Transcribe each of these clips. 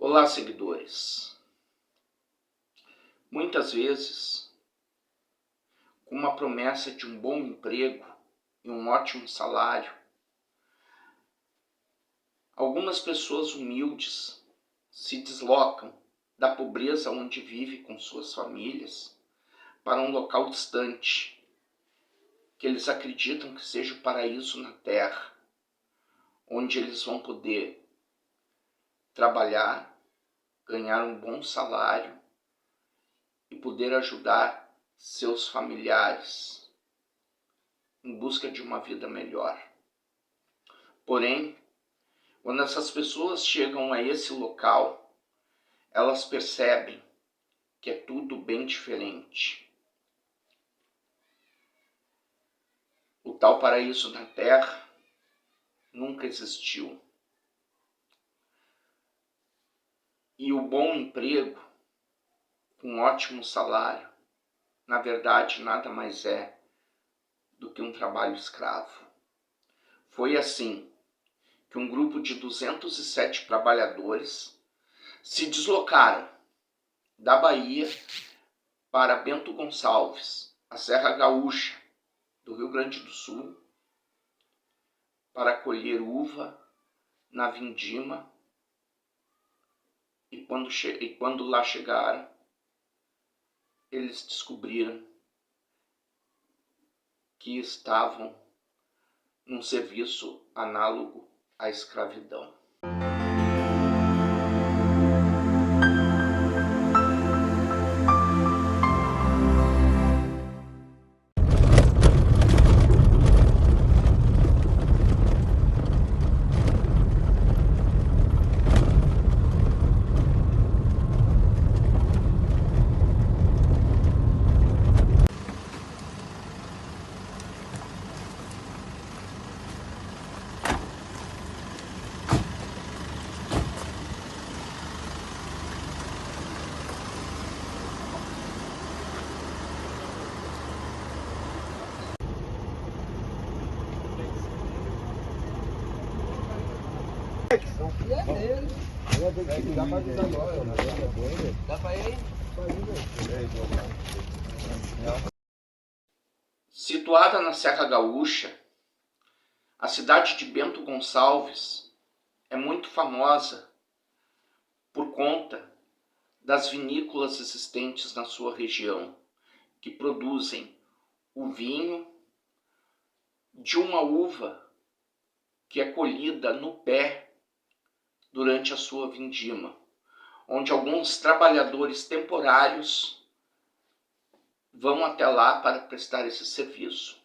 Olá, seguidores. Muitas vezes, com uma promessa de um bom emprego e um ótimo salário, algumas pessoas humildes se deslocam da pobreza onde vive com suas famílias para um local distante, que eles acreditam que seja o paraíso na terra, onde eles vão poder trabalhar, ganhar um bom salário e poder ajudar seus familiares em busca de uma vida melhor. Porém, quando essas pessoas chegam a esse local, elas percebem que é tudo bem diferente. O tal paraíso na terra nunca existiu. E o bom emprego, com ótimo salário, na verdade nada mais é do que um trabalho escravo. Foi assim que um grupo de 207 trabalhadores se deslocaram da Bahia para Bento Gonçalves, a Serra Gaúcha do Rio Grande do Sul, para colher uva na vindima, e quando lá chegaram, eles descobriram que estavam num serviço análogo à escravidão. Situada na Serra Gaúcha, a cidade de Bento Gonçalves é muito famosa por conta das vinícolas existentes na sua região, que produzem o vinho de uma uva que é colhida no pé durante a sua vindima, onde alguns trabalhadores temporários vão até lá para prestar esse serviço.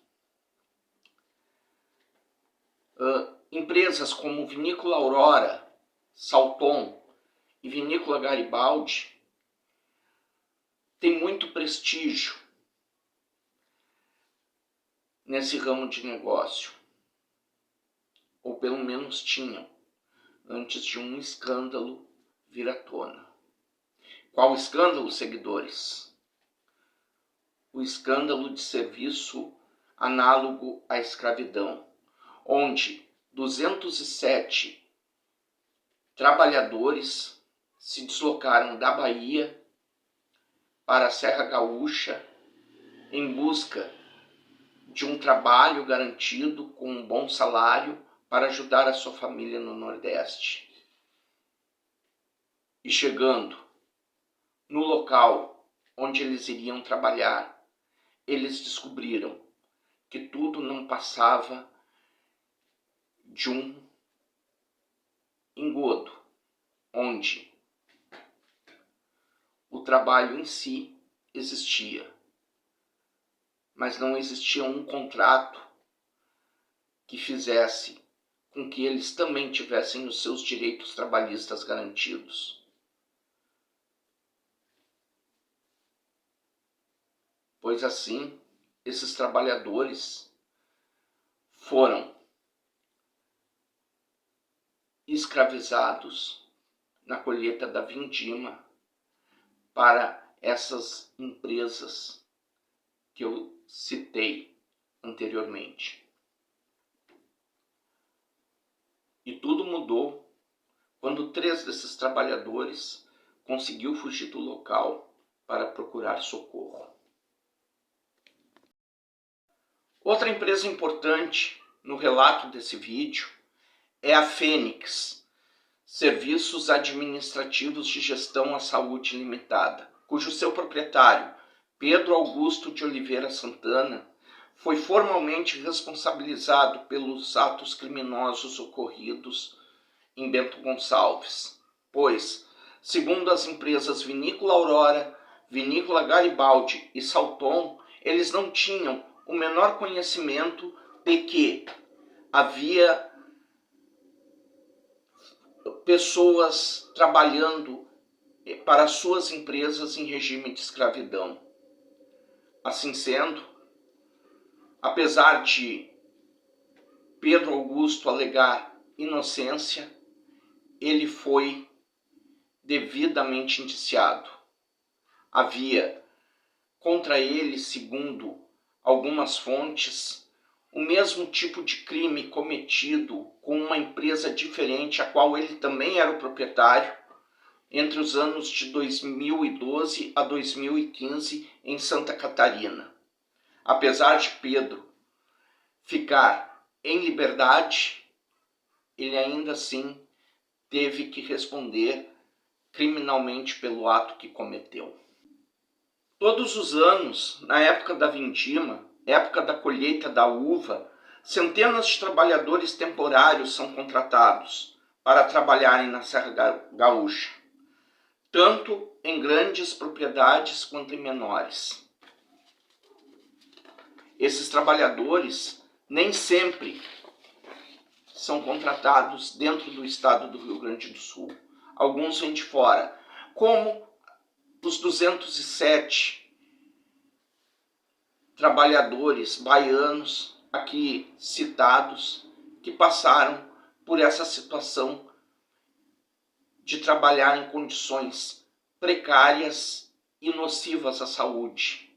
Empresas como Vinícola Aurora, Salton e Vinícola Garibaldi têm muito prestígio nesse ramo de negócio, ou pelo menos tinham, antes de um escândalo vir à tona. Qual escândalo, seguidores? O escândalo de serviço análogo à escravidão, onde 207 trabalhadores se deslocaram da Bahia para a Serra Gaúcha em busca de um trabalho garantido com um bom salário para ajudar a sua família no Nordeste. E chegando no local onde eles iriam trabalhar, eles descobriram que tudo não passava de um engodo, onde o trabalho em si existia, mas não existia um contrato que fizesse com que eles também tivessem os seus direitos trabalhistas garantidos. Pois assim, esses trabalhadores foram escravizados na colheita da vindima para essas empresas que eu citei anteriormente. E tudo mudou quando 3 desses trabalhadores conseguiu fugir do local para procurar socorro. Outra empresa importante no relato desse vídeo é a Fênix, Serviços Administrativos de Gestão à Saúde Limitada, cujo seu proprietário, Pedro Augusto de Oliveira Santana, foi formalmente responsabilizado pelos atos criminosos ocorridos em Bento Gonçalves, pois, segundo as empresas Vinícola Aurora, Vinícola Garibaldi e Salton, eles não tinham o menor conhecimento de que havia pessoas trabalhando para suas empresas em regime de escravidão. Assim sendo, apesar de Pedro Augusto alegar inocência, ele foi devidamente indiciado. Havia contra ele, segundo algumas fontes, o mesmo tipo de crime cometido com uma empresa diferente, a qual ele também era o proprietário, entre os anos de 2012 a 2015 em Santa Catarina. Apesar de Pedro ficar em liberdade, ele ainda assim teve que responder criminalmente pelo ato que cometeu. Todos os anos, na época da vindima, época da colheita da uva, centenas de trabalhadores temporários são contratados para trabalharem na Serra Gaúcha, tanto em grandes propriedades quanto em menores. Esses trabalhadores nem sempre são contratados dentro do estado do Rio Grande do Sul. Alguns vêm de fora, como os 207 trabalhadores baianos aqui citados, que passaram por essa situação de trabalhar em condições precárias e nocivas à saúde.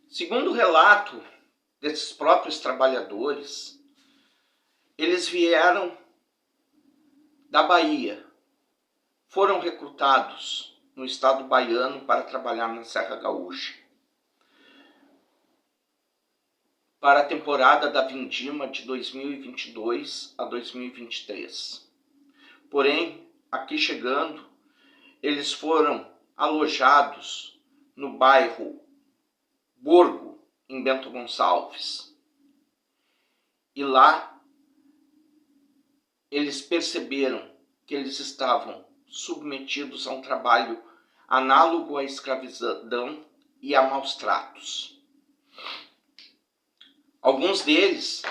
Segundo o relato desses próprios trabalhadores, eles vieram da Bahia, foram recrutados no estado baiano para trabalhar na Serra Gaúcha. Para a temporada da vindima de 2022 a 2023. Porém, aqui chegando, eles foram alojados no bairro Borgo, em Bento Gonçalves. E lá, eles perceberam que eles estavam submetidos a um trabalho análogo à escravidão e a maus tratos. Alguns deles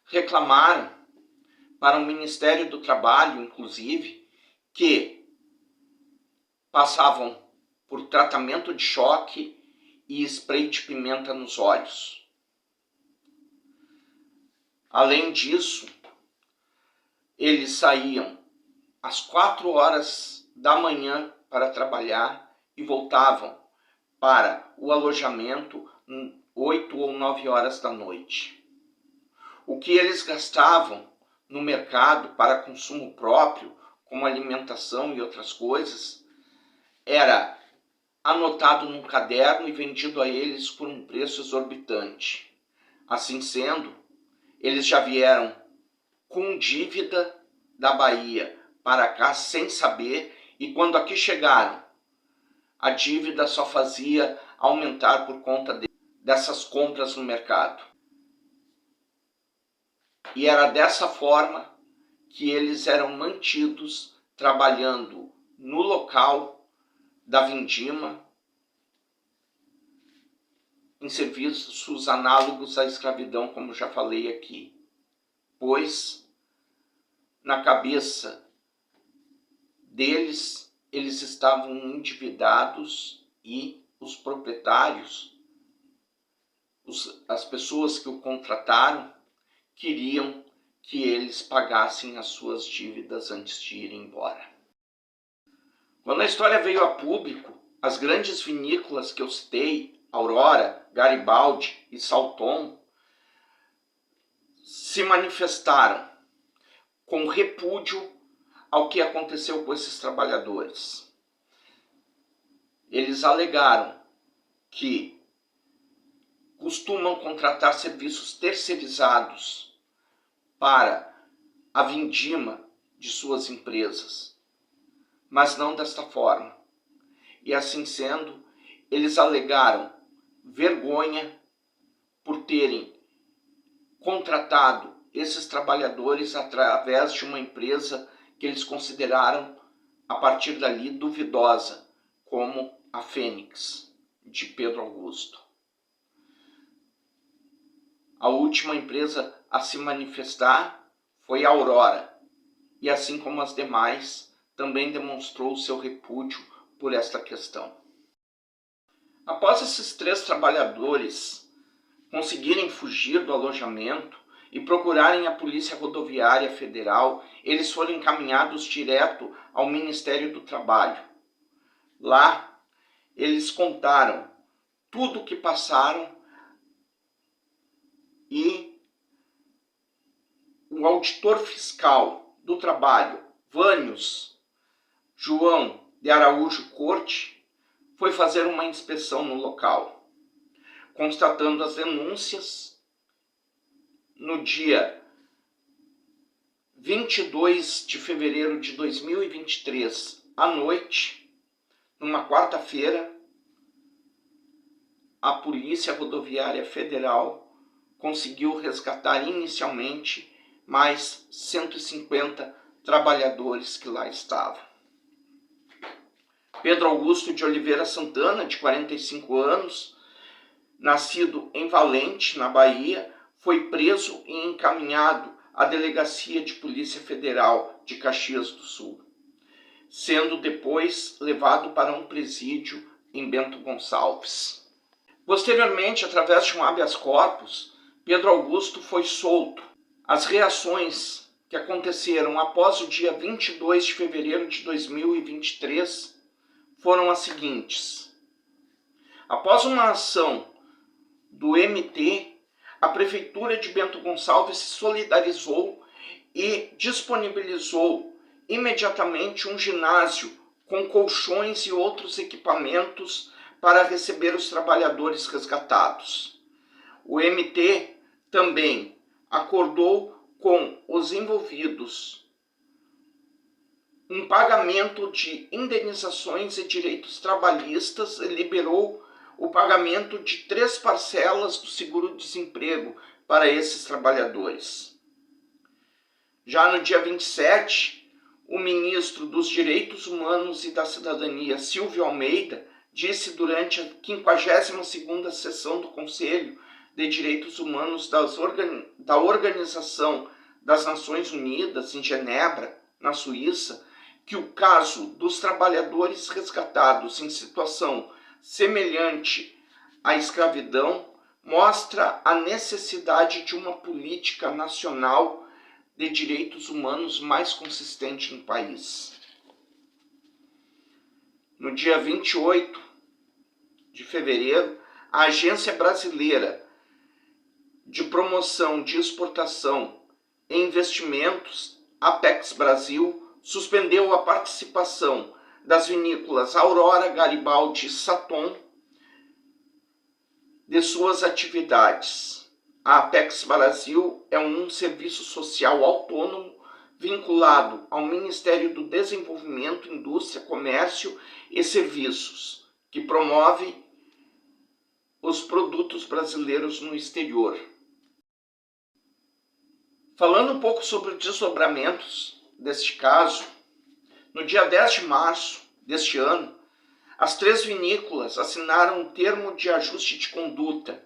reclamaram para o Ministério do Trabalho, inclusive, que passavam por tratamento de choque e spray de pimenta nos olhos. Além disso, eles saíam às 4 horas da manhã para trabalhar e voltavam para o alojamento 8 ou 9 horas da noite. O que eles gastavam no mercado para consumo próprio, como alimentação e outras coisas, era anotado num caderno e vendido a eles por um preço exorbitante. Assim sendo, eles já vieram com dívida da Bahia para cá sem saber, e quando aqui chegaram, a dívida só fazia aumentar por conta dessas compras no mercado. E era dessa forma que eles eram mantidos trabalhando no local da vindima em serviços análogos à escravidão, como já falei aqui. Pois, na cabeça deles, eles estavam endividados e os proprietários, as pessoas que o contrataram, queriam que eles pagassem as suas dívidas antes de ir embora. Quando a história veio a público, as grandes vinícolas que eu citei, Aurora, Garibaldi e Salton, se manifestaram com repúdio ao que aconteceu com esses trabalhadores. Eles alegaram que costumam contratar serviços terceirizados para a vindima de suas empresas, mas não desta forma. E assim sendo, eles alegaram vergonha por terem contratado esses trabalhadores através de uma empresa que eles consideraram, a partir dali, duvidosa, como a Fênix, de Pedro Augusto. A última empresa a se manifestar foi a Aurora, e assim como as demais, também demonstrou seu repúdio por esta questão. Após esses 3 trabalhadores conseguirem fugir do alojamento e procurarem a Polícia Rodoviária Federal, eles foram encaminhados direto ao Ministério do Trabalho. Lá, eles contaram tudo o que passaram e o auditor fiscal do trabalho, Vânios João de Araújo Corte, foi fazer uma inspeção no local, constatando as denúncias. No dia 22 de fevereiro de 2023, à noite, numa quarta-feira, a Polícia Rodoviária Federal conseguiu resgatar inicialmente mais 150 trabalhadores que lá estavam. Pedro Augusto de Oliveira Santana, de 45 anos, nascido em Valente, na Bahia, foi preso e encaminhado à Delegacia de Polícia Federal de Caxias do Sul, sendo depois levado para um presídio em Bento Gonçalves. Posteriormente, através de um habeas corpus, Pedro Augusto foi solto. As reações que aconteceram após o dia 22 de fevereiro de 2023 foram as seguintes. Após uma ação do MT, a Prefeitura de Bento Gonçalves se solidarizou e disponibilizou imediatamente um ginásio com colchões e outros equipamentos para receber os trabalhadores resgatados. O MT também acordou com os envolvidos um pagamento de indenizações e direitos trabalhistas e liberou o pagamento de 3 parcelas do seguro-desemprego para esses trabalhadores. Já no dia 27, o ministro dos Direitos Humanos e da Cidadania, Silvio Almeida, disse durante a 52ª sessão do Conselho de Direitos Humanos da Organização das Nações Unidas, em Genebra, na Suíça, que o caso dos trabalhadores resgatados em situação semelhante à escravidão mostra a necessidade de uma política nacional de direitos humanos mais consistente no país. No dia 28 de fevereiro, a Agência Brasileira de Promoção de Exportação e Investimentos, Apex Brasil, suspendeu a participação das vinícolas Aurora, Garibaldi e Saton de suas atividades. A Apex Brasil é um serviço social autônomo vinculado ao Ministério do Desenvolvimento, Indústria, Comércio e Serviços, que promove os produtos brasileiros no exterior. Falando um pouco sobre os desdobramentos deste caso, no dia 10 de março deste ano, as 3 vinícolas assinaram um termo de ajuste de conduta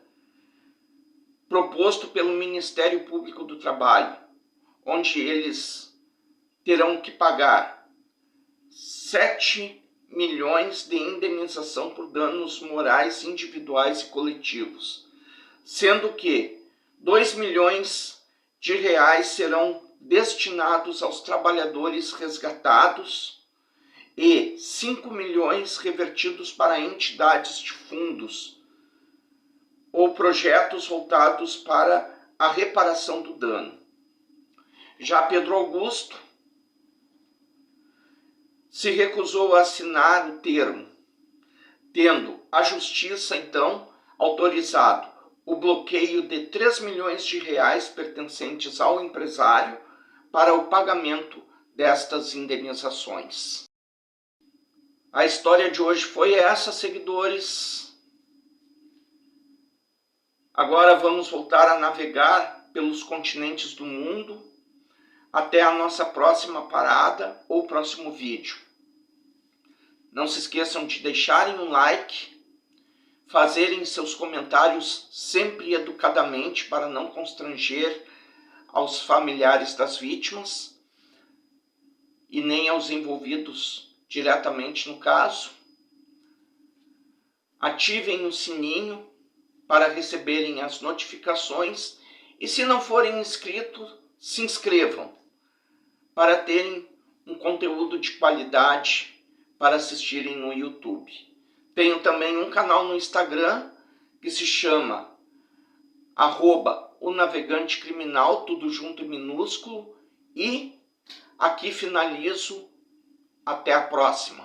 proposto pelo Ministério Público do Trabalho, onde eles terão que pagar 7 milhões de indenização por danos morais individuais e coletivos, sendo que 2 milhões de reais serão destinados aos trabalhadores resgatados e 5 milhões revertidos para entidades de fundos ou projetos voltados para a reparação do dano. Já Pedro Augusto se recusou a assinar o termo, tendo a justiça, então, autorizado o bloqueio de 3 milhões de reais pertencentes ao empresário para o pagamento destas indenizações. A história de hoje foi essa, seguidores. Agora vamos voltar a navegar pelos continentes do mundo até a nossa próxima parada ou próximo vídeo. Não se esqueçam de deixarem um like, fazerem seus comentários sempre educadamente para não constranger aos familiares das vítimas e nem aos envolvidos diretamente no caso. Ativem o sininho para receberem as notificações e, se não forem inscritos, se inscrevam para terem um conteúdo de qualidade para assistirem no YouTube. Tenho também um canal no Instagram que se chama @o Navegante Criminal, tudo junto e minúsculo. E aqui finalizo. Até a próxima.